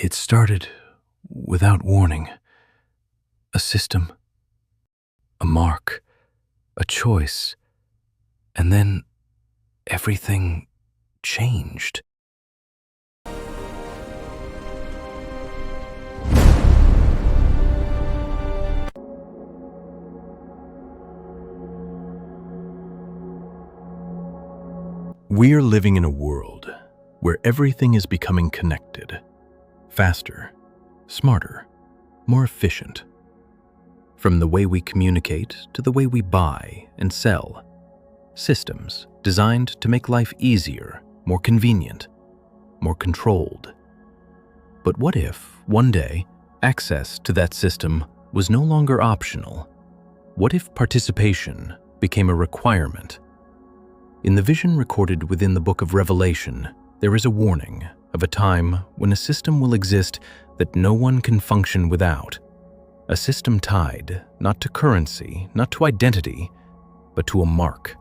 It started without warning. A system, a mark, a choice, and then everything changed. We're living in a world where everything is becoming connected, faster, smarter, more efficient. From the way we communicate to the way we buy and sell, systems designed to make life easier, more convenient, more controlled. But what if, one day, access to that system was no longer optional? What if participation became a requirement? In the vision recorded within the book of Revelation, there is a warning of a time when a system will exist that no one can function without. A system tied not to currency, not to identity, but to a mark.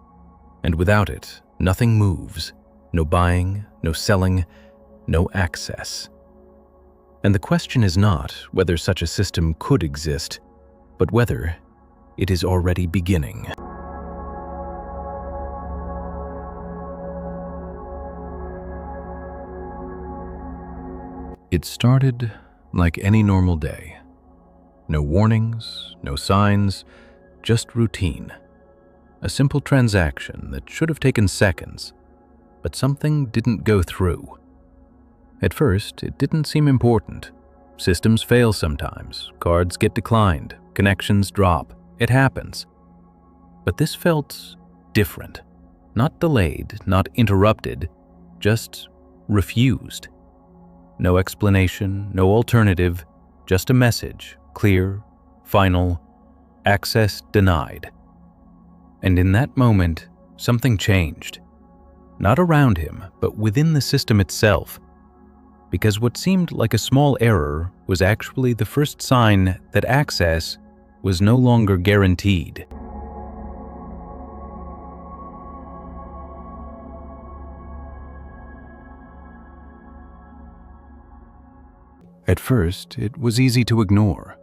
And without it, nothing moves. No buying, no selling, no access. And the question is not whether such a system could exist, but whether it is already beginning. It started like any normal day. No warnings, no signs, just routine. A simple transaction that should have taken seconds, but something didn't go through. At first, it didn't seem important. Systems fail sometimes, cards get declined, connections drop. It happens. But this felt different. Not delayed, not interrupted, just refused. No explanation, no alternative, just a message, clear, final, access denied. And in that moment, something changed. Not around him, but within the system itself. Because what seemed like a small error was actually the first sign that access was no longer guaranteed. At first, it was easy to ignore.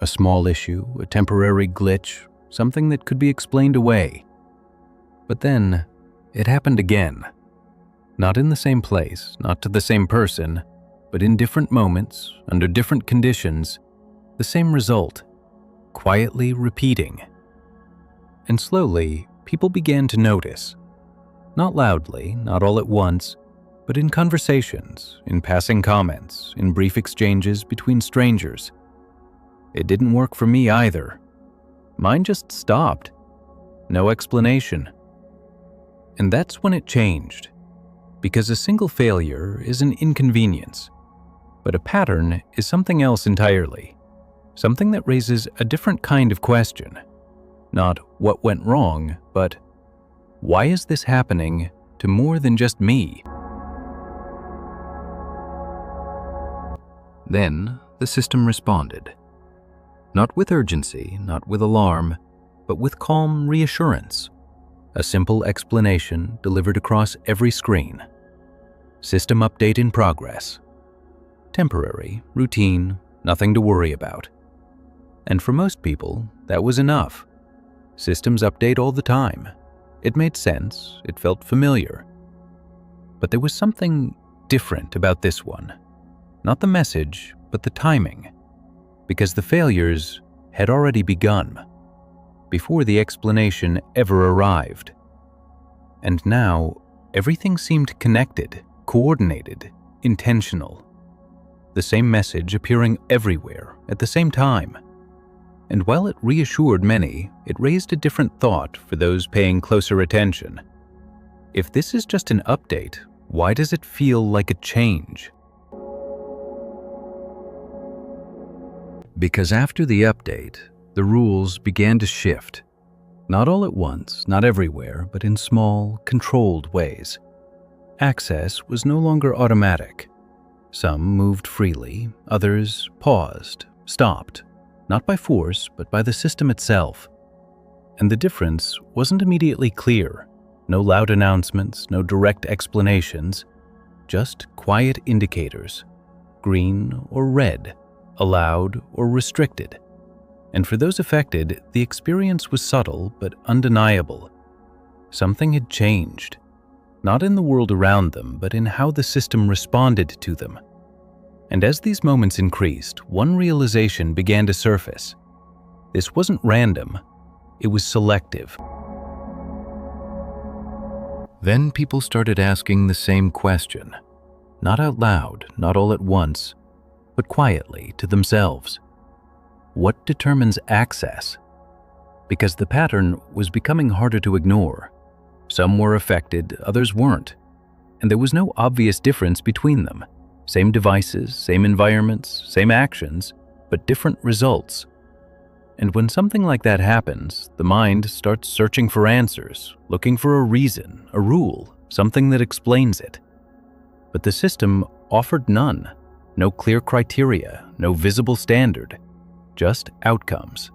A small issue, a temporary glitch, something that could be explained away. But then, it happened again. Not in the same place, not to the same person, but in different moments, under different conditions, the same result, quietly repeating. And slowly, people began to notice. Not loudly, not all at once, but in conversations, in passing comments, in brief exchanges between strangers. It didn't work for me either. Mine just stopped. No explanation. And that's when it changed. Because a single failure is an inconvenience, but a pattern is something else entirely. Something that raises a different kind of question. Not what went wrong, but why is this happening to more than just me? Then the system responded. Not with urgency, not with alarm, but with calm reassurance. A simple explanation delivered across every screen. System update in progress. Temporary, routine, nothing to worry about. And for most people, that was enough. Systems update all the time. It made sense, it felt familiar. But there was something different about this one. Not the message, but the timing. Because the failures had already begun, before the explanation ever arrived. And now, everything seemed connected, coordinated, intentional. The same message appearing everywhere at the same time. And while it reassured many, it raised a different thought for those paying closer attention. If this is just an update, why does it feel like a change? Because after the update, the rules began to shift. Not all at once, not everywhere, but in small, controlled ways. Access was no longer automatic. Some moved freely, others paused, stopped, not by force, but by the system itself. And the difference wasn't immediately clear. No loud announcements, no direct explanations, just quiet indicators. green or red, allowed or restricted. And for those affected, the experience was subtle but undeniable. Something had changed, not in the world around them, but in how the system responded to them. And as these moments increased, one realization began to surface. This wasn't random, it was selective. Then people started asking the same question, not out loud, not all at once, but quietly to themselves. What determines access? Because the pattern was becoming harder to ignore. Some were affected, others weren't, and there was no obvious difference between them. Same devices, same environments, same actions, but different results. And when something like that happens, the mind starts searching for answers, looking for a reason, a rule, something that explains it. But the system offered none. No clear criteria, no visible standard, just outcomes.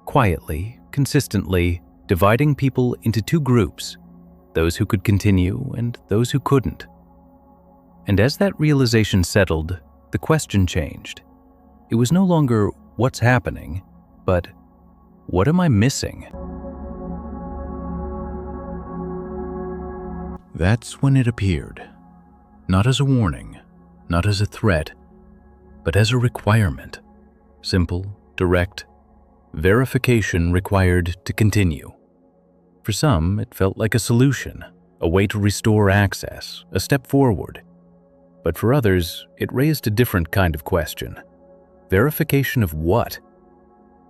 Quietly, consistently, dividing people into two groups, those who could continue and those who couldn't. And as that realization settled, the question changed. It was no longer what's happening, but what am I missing? That's when it appeared. Not as a warning, not as a threat, but as a requirement. Simple, direct, verification required to continue. For some, it felt like a solution, a way to restore access, a step forward. But for others, it raised a different kind of question. Verification of what?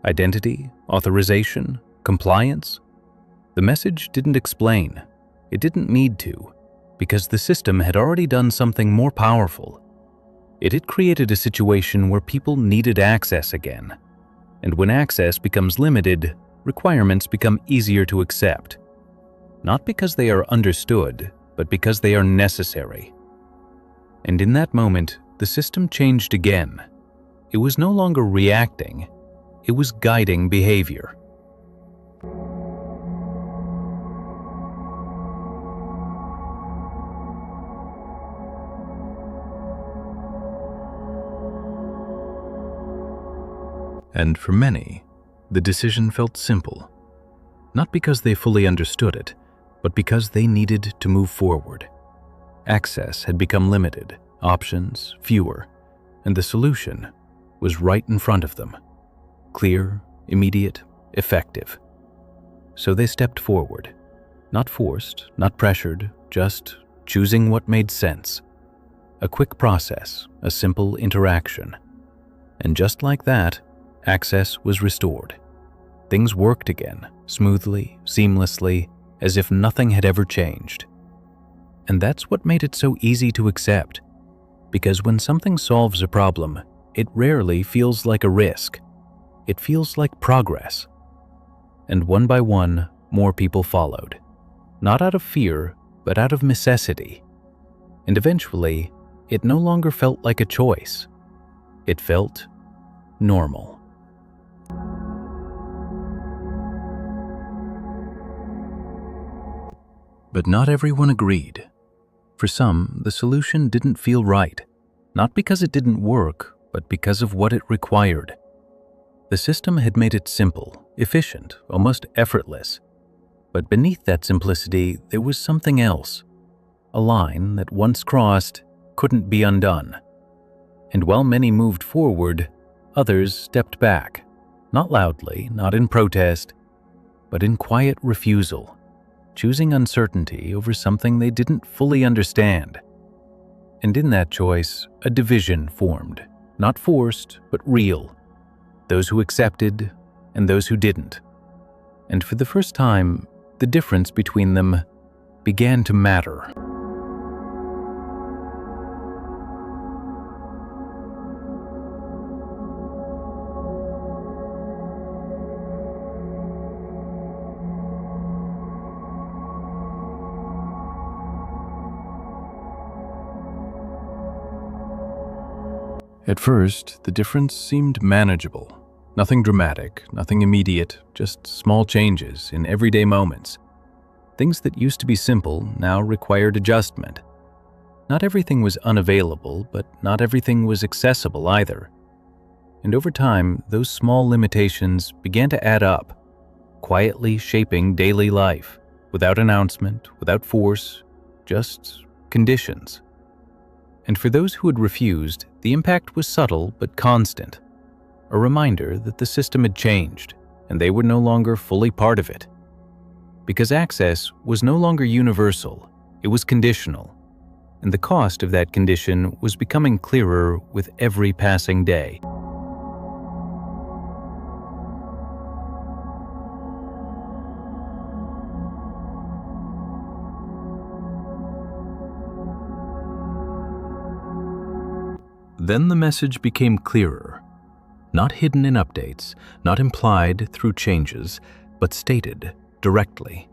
Identity, authorization, compliance? The message didn't explain. It didn't need to, because the system had already done something more powerful. It had created a situation where people needed access again. And when access becomes limited, requirements become easier to accept. Not because they are understood, but because they are necessary. And in that moment, the system changed again. It was no longer reacting, it was guiding behavior. And for many, the decision felt simple. Not because they fully understood it, but because they needed to move forward. Access had become limited, options fewer, and the solution was right in front of them. Clear, immediate, effective. So they stepped forward, not forced, not pressured, just choosing what made sense. A quick process, a simple interaction. And just like that, access was restored. Things worked again, smoothly, seamlessly, as if nothing had ever changed. And that's what made it so easy to accept. Because when something solves a problem, it rarely feels like a risk. It feels like progress. And one by one, more people followed. Not out of fear, but out of necessity. And eventually, it no longer felt like a choice. It felt normal. But not everyone agreed. For some, the solution didn't feel right, not because it didn't work, but because of what it required. The system had made it simple, efficient, almost effortless. But beneath that simplicity, there was something else. A line that once crossed couldn't be undone. And while many moved forward, others stepped back, not loudly, not in protest, but in quiet refusal, choosing uncertainty over something they didn't fully understand. And in that choice, a division formed, not forced, but real. Those who accepted and those who didn't. And for the first time, the difference between them began to matter. At first, the difference seemed manageable. Nothing dramatic, nothing immediate, just small changes in everyday moments. Things that used to be simple now required adjustment. Not everything was unavailable, but not everything was accessible either. And over time, those small limitations began to add up, quietly shaping daily life, without announcement, without force, just conditions. And for those who had refused, the impact was subtle but constant, a reminder that the system had changed, and they were no longer fully part of it. Because access was no longer universal, it was conditional, and the cost of that condition was becoming clearer with every passing day. Then the message became clearer, not hidden in updates, not implied through changes, but stated directly.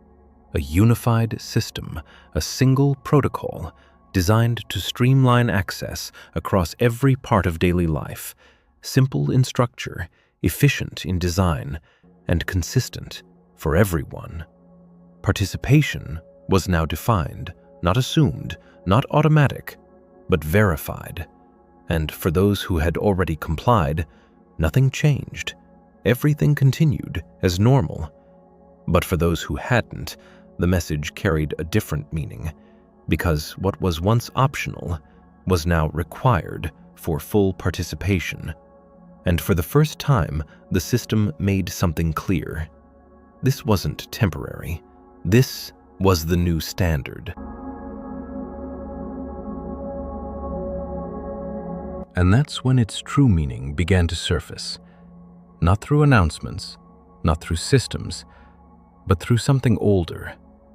A unified system, a single protocol designed to streamline access across every part of daily life, simple in structure, efficient in design, and consistent for everyone. Participation was now defined, not assumed, not automatic, but verified. And for those who had already complied, nothing changed. Everything continued as normal. But for those who hadn't, the message carried a different meaning, because what was once optional was now required for full participation. And for the first time, the system made something clear. This wasn't temporary. This was the new standard. And that's when its true meaning began to surface. Not through announcements, not through systems, but through something older,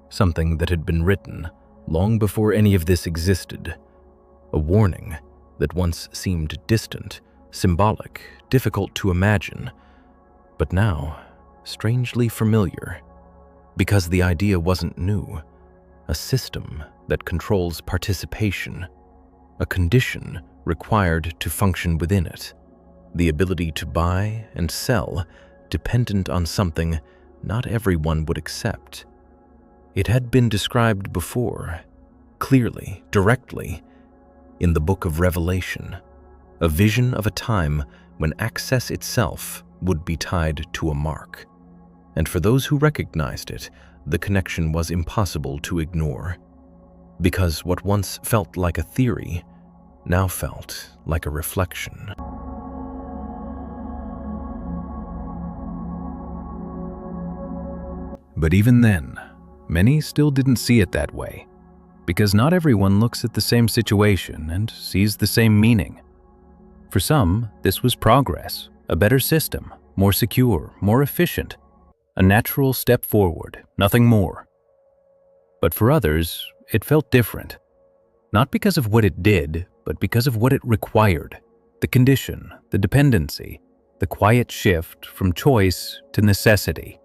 something that had been written long before any of this existed. A warning that once seemed distant, symbolic, difficult to imagine, but now strangely familiar. Because the idea wasn't new, a system that controls participation, a condition required to function within it, the ability to buy and sell dependent on something not everyone would accept. It had been described before, clearly, directly, in the Book of Revelation, a vision of a time when access itself would be tied to a mark. And for those who recognized it, the connection was impossible to ignore, because what once felt like a theory now felt like a reflection. But even then, many still didn't see it that way, because not everyone looks at the same situation and sees the same meaning. For some, this was progress, a better system, more secure, more efficient, a natural step forward, nothing more. But for others, it felt different, not because of what it did, but because of what it required, the condition, the dependency, the quiet shift from choice to necessity.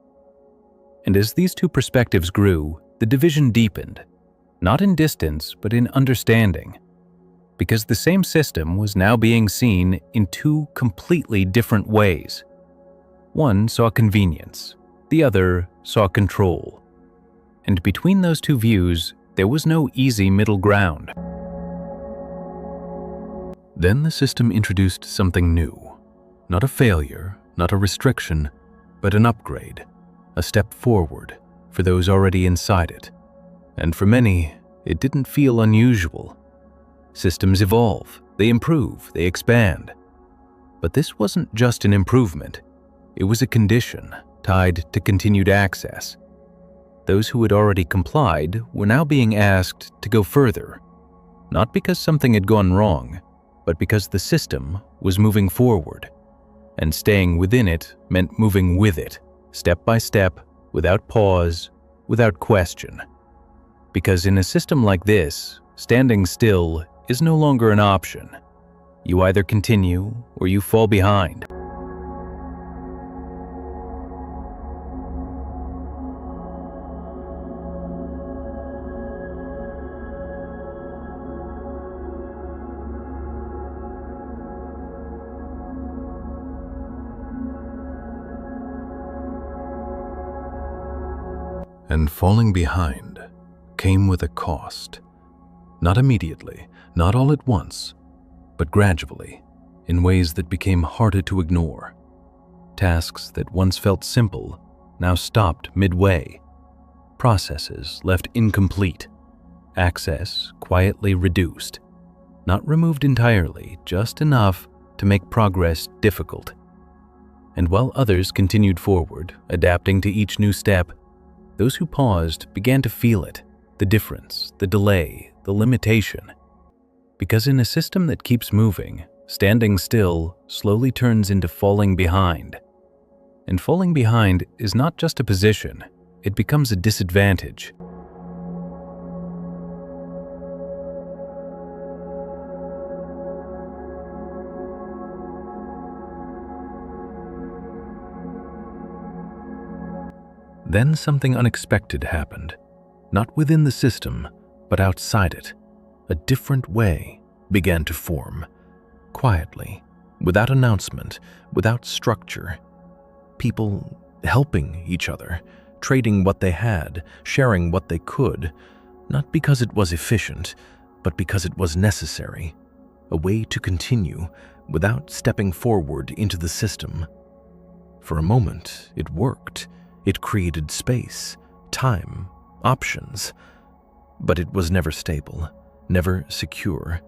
And as these two perspectives grew, the division deepened, not in distance, but in understanding, because the same system was now being seen in two completely different ways. One saw convenience, the other saw control. And between those two views, there was no easy middle ground. Then the system introduced something new, not a failure, not a restriction, but an upgrade, a step forward for those already inside it. And for many, it didn't feel unusual. Systems evolve, they improve, they expand. But this wasn't just an improvement, it was a condition tied to continued access. Those who had already complied were now being asked to go further, not because something had gone wrong, but because the system was moving forward, and staying within it meant moving with it, step by step, without pause, without question. Because in a system like this, standing still is no longer an option. You either continue or you fall behind. And falling behind came with a cost, Not immediately, not all at once, but gradually, in ways that became harder to ignore. Tasks that once felt simple now stopped midway. Processes left incomplete. Access quietly reduced. Not removed entirely, just enough to make progress difficult. And while others continued forward, adapting to each new step, those who paused began to feel it, the difference, the delay, the limitation. Because in a system that keeps moving, standing still slowly turns into falling behind. And falling behind is not just a position, it becomes a disadvantage. Then something unexpected happened. Not within the system, but outside it. A different way began to form. Quietly, without announcement, without structure. People helping each other, trading what they had, sharing what they could, not because it was efficient, but because it was necessary. A way to continue without stepping forward into the system. For a moment, it worked. It created space, time, options. But it was never stable, never secure,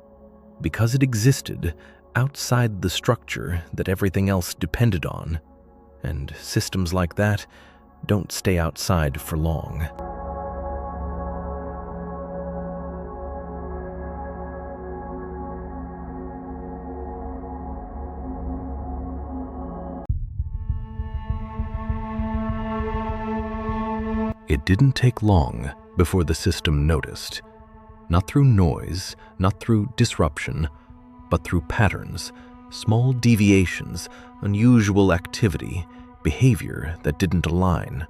because it existed outside the structure that everything else depended on. And systems like that don't stay outside for long. It didn't take long before the system noticed. Not through noise, not through disruption, but through patterns, small deviations, unusual activity, behavior that didn't align.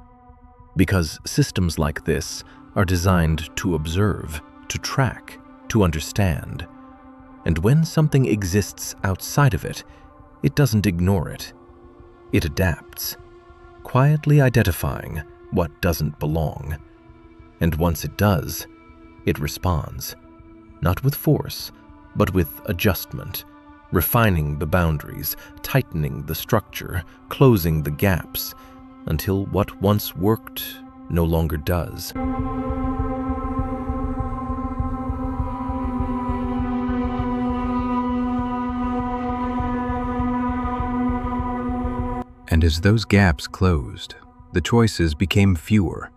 Because systems like this are designed to observe, to track, to understand. And when something exists outside of it, it doesn't ignore it. It adapts, quietly identifying what doesn't belong. And once it does, it responds, not with force, but with adjustment, refining the boundaries, tightening the structure, closing the gaps, until what once worked no longer does. And as those gaps closed, the choices became fewer.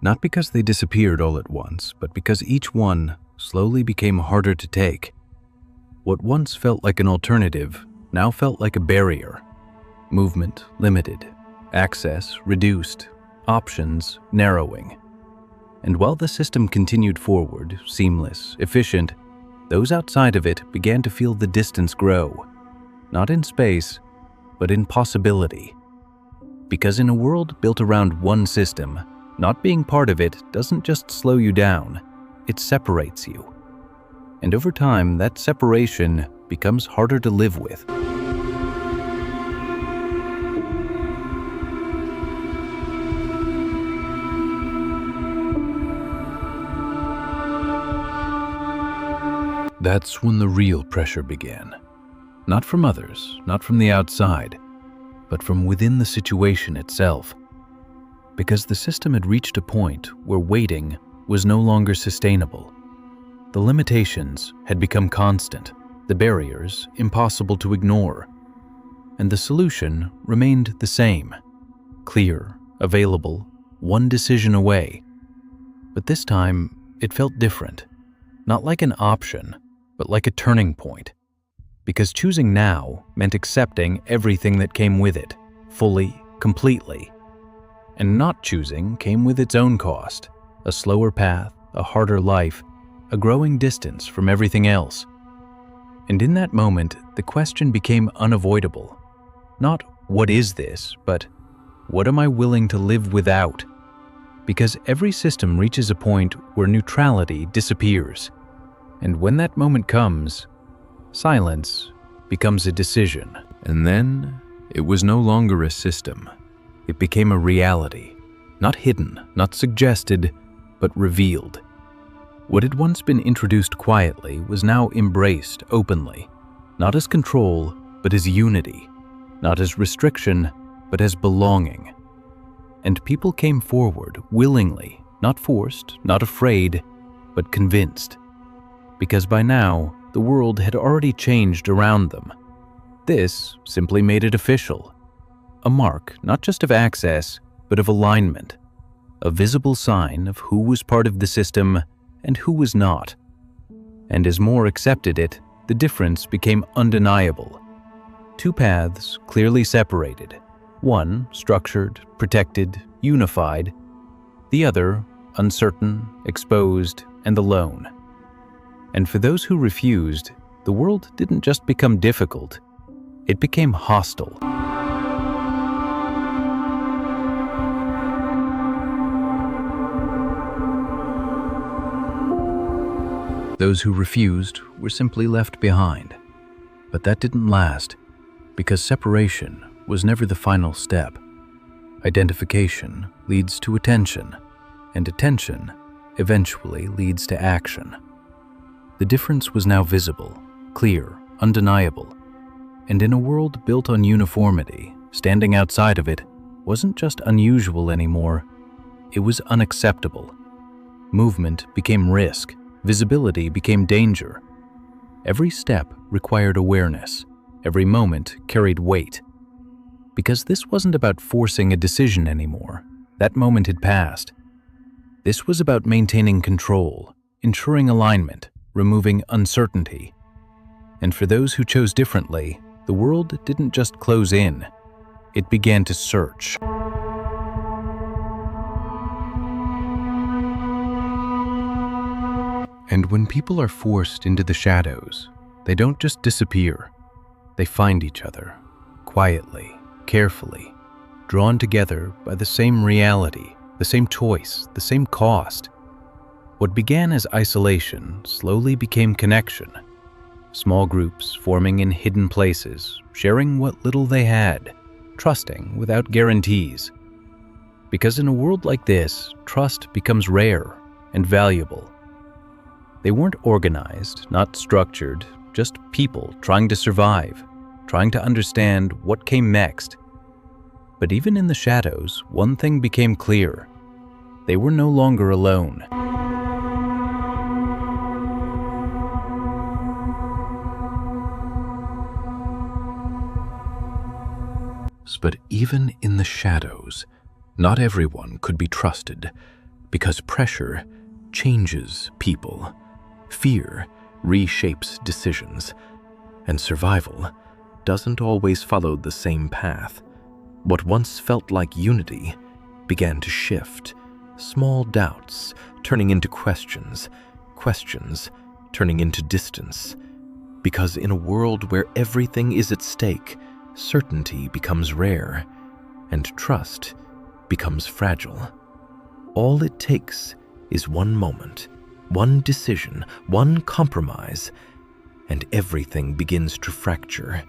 Not because they disappeared all at once, but because each one slowly became harder to take. What once felt like an alternative now felt like a barrier. Movement limited, access reduced, options narrowing. And while the system continued forward, seamless, efficient, those outside of it began to feel the distance grow. Not in space, but in possibility. Because in a world built around one system, not being part of it doesn't just slow you down, it separates you. And over time, that separation becomes harder to live with. That's when the real pressure began. Not from others, not from the outside, but from within the situation itself. Because the system had reached a point where waiting was no longer sustainable. The limitations had become constant, the barriers impossible to ignore, and the solution remained the same, clear, available, one decision away. But this time, it felt different, not like an option, but like a turning point. Because choosing now meant accepting everything that came with it, fully, completely. And not choosing came with its own cost, a slower path, a harder life, a growing distance from everything else. And in that moment, the question became unavoidable. Not, what is this, but what am I willing to live without? Because every system reaches a point where neutrality disappears. And when that moment comes, silence becomes a decision. And then it was no longer a system. It became a reality, not hidden, not suggested, but revealed. What had once been introduced quietly was now embraced openly, not as control, but as unity, not as restriction, but as belonging. And people came forward willingly, not forced, not afraid, but convinced. Because by now, the world had already changed around them. This simply made it official. A mark not just of access, but of alignment. A visible sign of who was part of the system and who was not. And as more accepted it, the difference became undeniable. Two paths clearly separated. One structured, protected, unified. The other uncertain, exposed, and alone. And for those who refused, the world didn't just become difficult, it became hostile. Those who refused were simply left behind. But that didn't last, because separation was never the final step. Identification leads to attention, and attention eventually leads to action. The difference was now visible, clear, undeniable. And in a world built on uniformity, standing outside of it wasn't just unusual anymore, it was unacceptable. Movement became risk, visibility became danger. Every step required awareness, every moment carried weight. Because this wasn't about forcing a decision anymore, that moment had passed. This was about maintaining control, ensuring alignment, removing uncertainty. And for those who chose differently, the world didn't just close in, it began to search. And when people are forced into the shadows, they don't just disappear. They find each other, quietly, carefully, drawn together by the same reality, the same choice, the same cost. What began as isolation slowly became connection. Small groups forming in hidden places, sharing what little they had, trusting without guarantees. Because in a world like this, trust becomes rare and valuable. They weren't organized, not structured, just people trying to survive, trying to understand what came next. But even in the shadows, one thing became clear. They were no longer alone. But even in the shadows, not everyone could be trusted, because pressure changes people. Fear reshapes decisions, and survival doesn't always follow the same path. What once felt like unity began to shift, small doubts turning into questions, questions turning into distance. Because in a world where everything is at stake, certainty becomes rare, and trust becomes fragile. All it takes is one moment, one decision, one compromise, and everything begins to fracture,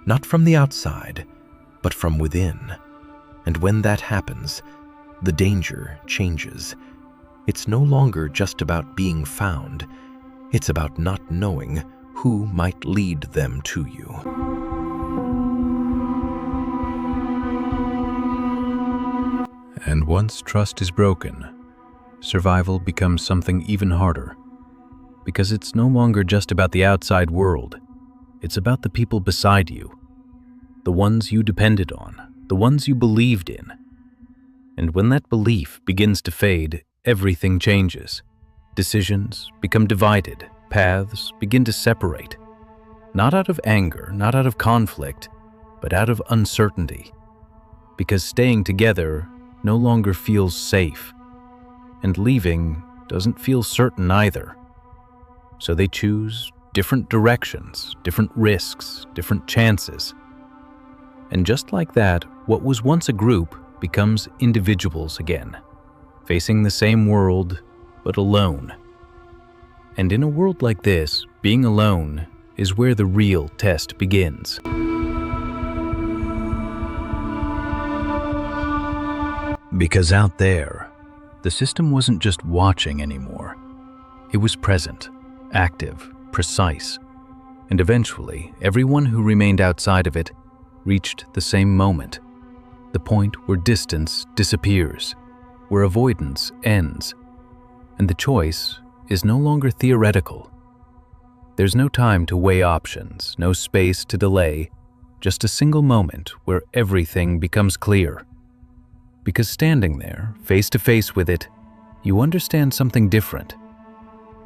not from the outside, but from within. And when that happens, the danger changes. It's no longer just about being found, it's about not knowing who might lead them to you. And once trust is broken, survival becomes something even harder. Because it's no longer just about the outside world, it's about the people beside you. The ones you depended on, the ones you believed in. And when that belief begins to fade, everything changes. Decisions become divided, paths begin to separate. Not out of anger, not out of conflict, but out of uncertainty. Because staying together no longer feels safe, and leaving doesn't feel certain either. So they choose different directions, different risks, different chances. And just like that, what was once a group becomes individuals again, facing the same world, but alone. And in a world like this, being alone is where the real test begins. Because out there, the system wasn't just watching anymore. It was present, active, precise, and eventually everyone who remained outside of it reached the same moment, the point where distance disappears, where avoidance ends, and the choice is no longer theoretical. There's no time to weigh options, no space to delay, just a single moment where everything becomes clear. Because standing there, face to face with it, you understand something different.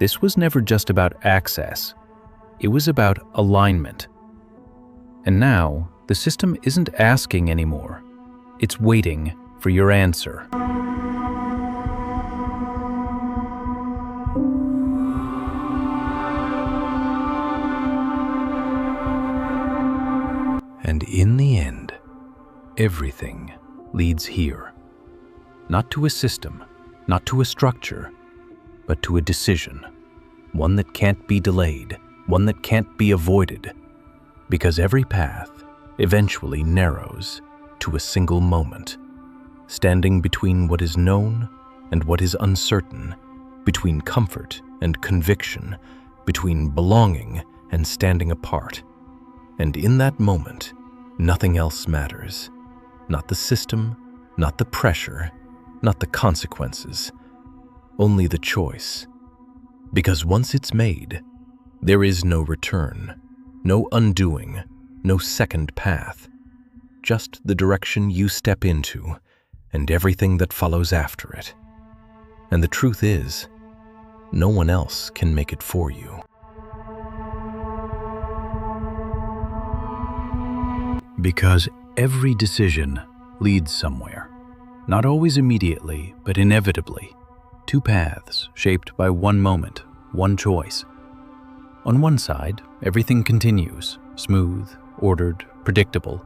This was never just about access. It was about alignment. And now, the system isn't asking anymore. It's waiting for your answer. And in the end, everything leads here. Not to a system, not to a structure, but to a decision. One that can't be delayed, one that can't be avoided. Because every path eventually narrows to a single moment, standing between what is known and what is uncertain, between comfort and conviction, between belonging and standing apart. And in that moment, nothing else matters. Not the system, not the pressure, not the consequences, only the choice. Because once it's made, there is no return, no undoing, no second path, just the direction you step into and everything that follows after it. And the truth is, no one else can make it for you. Because every decision leads somewhere, not always immediately, but inevitably. Two paths shaped by one moment, one choice. On one side, everything continues, smooth, ordered, predictable.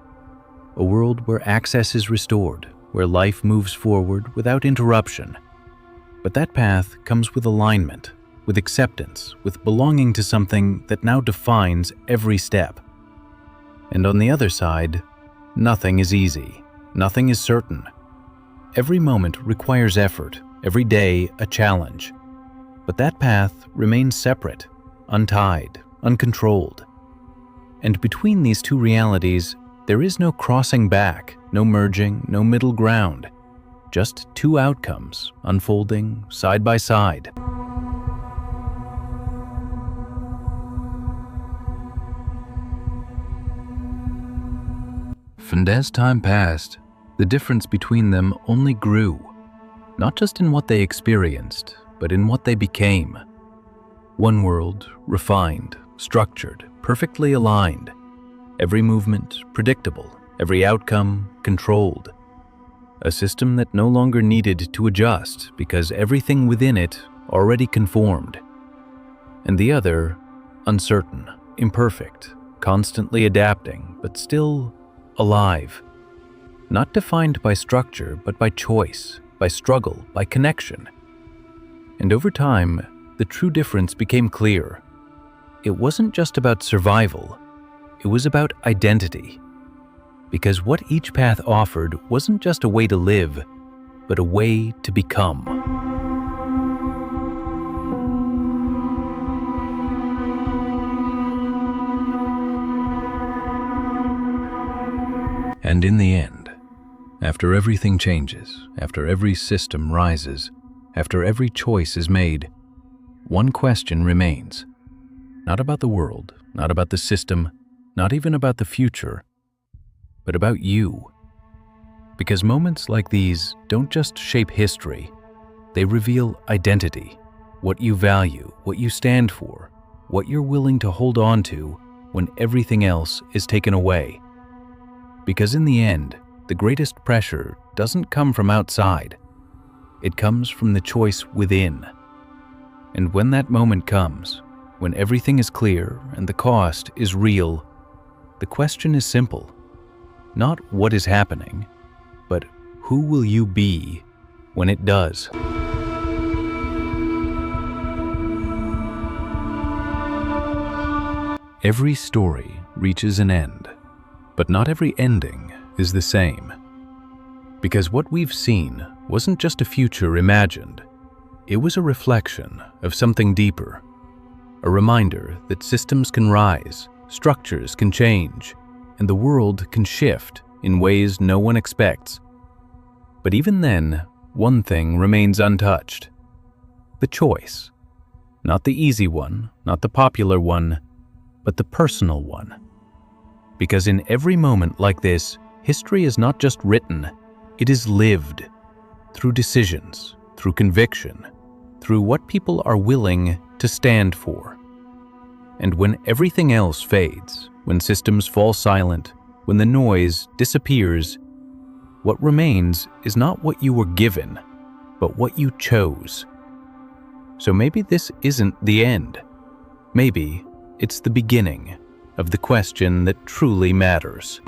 A world where access is restored, where life moves forward without interruption. But that path comes with alignment, with acceptance, with belonging to something that now defines every step. And on the other side, nothing is easy, nothing is certain. Every moment requires effort, every day a challenge. But that path remains separate, untied, uncontrolled. And between these two realities, there is no crossing back, no merging, no middle ground. Just two outcomes unfolding side by side. And as time passed, the difference between them only grew, not just in what they experienced, but in what they became. One world, refined, structured, perfectly aligned. Every movement predictable, every outcome controlled. A system that no longer needed to adjust because everything within it already conformed. And the other, uncertain, imperfect, constantly adapting, but still alive. Not defined by structure, but by choice, by struggle, by connection. And over time, the true difference became clear. It wasn't just about survival, it was about identity. Because what each path offered wasn't just a way to live, but a way to become. And in the end, after everything changes, after every system rises, after every choice is made, one question remains. Not about the world, not about the system, not even about the future, but about you. Because moments like these don't just shape history, they reveal identity, what you value, what you stand for, what you're willing to hold on to when everything else is taken away. Because in the end, the greatest pressure doesn't come from outside. It comes from the choice within. And when that moment comes, when everything is clear and the cost is real, the question is simple. Not what is happening, but who will you be when it does? Every story reaches an end, but not every ending is the same. Because what we've seen wasn't just a future imagined. It was a reflection of something deeper, a reminder that systems can rise, structures can change, and the world can shift in ways no one expects. But even then, one thing remains untouched: the choice. Not the easy one, not the popular one, but the personal one. Because in every moment like this, history is not just written, it is lived through decisions, through conviction, through what people are willing to stand for. And when everything else fades, when systems fall silent, when the noise disappears, what remains is not what you were given, but what you chose. So maybe this isn't the end. Maybe it's the beginning of the question that truly matters.